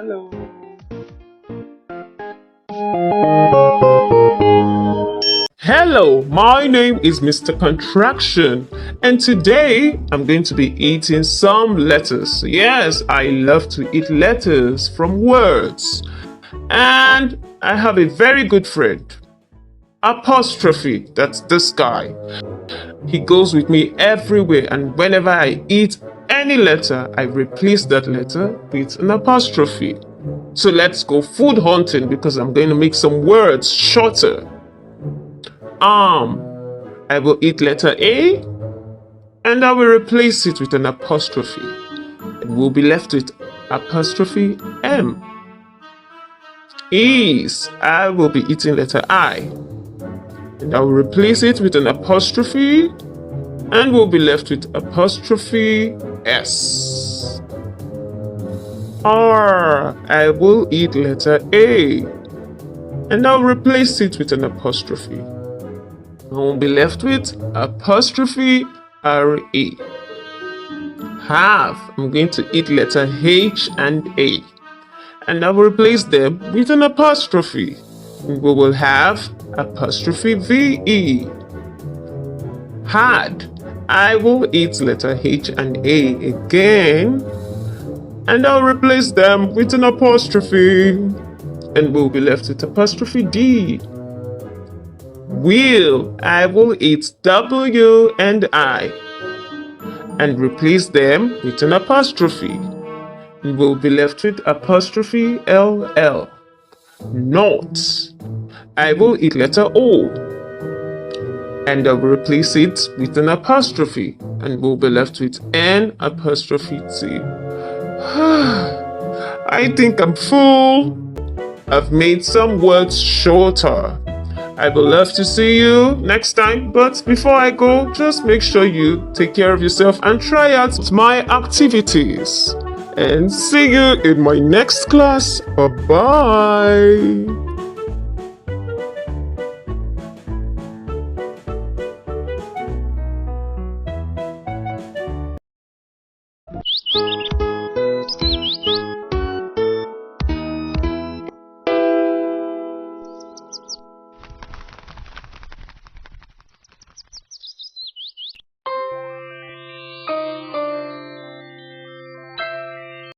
Hello. Hello, my name is Mr. Contraction, and today I'm going to be eating some letters. Yes, I love to eat letters from words. And I have a very good friend, Apostrophe, that's this guy. He goes with me everywhere, and whenever I eat any letter, I replace that letter with an apostrophe. So let's go food hunting because I'm going to make some words shorter. I will eat letter A and I will replace it with an apostrophe. And we'll be left with apostrophe M. Is, I will be eating letter I and I will replace it with an apostrophe and we'll be left with apostrophe S. R, I will eat letter A and I'll replace it with an apostrophe. I will be left with apostrophe R-E. Have, I'm going to eat letter H and A. And I will replace them with an apostrophe. We will have apostrophe V-E. Had, I will eat letter H and A again. And I'll replace them with an apostrophe. And we'll be left with apostrophe D. Will, I will eat W and I and replace them with an apostrophe. And we'll be left with apostrophe LL. Not, I will eat letter O and I will replace it with an apostrophe and we'll be left with N apostrophe T. I think I'm full. I've made some words shorter. I would love to see you next time, but before I go, just make sure you take care of yourself and try out my activities. And see you in my next class. Bye-bye.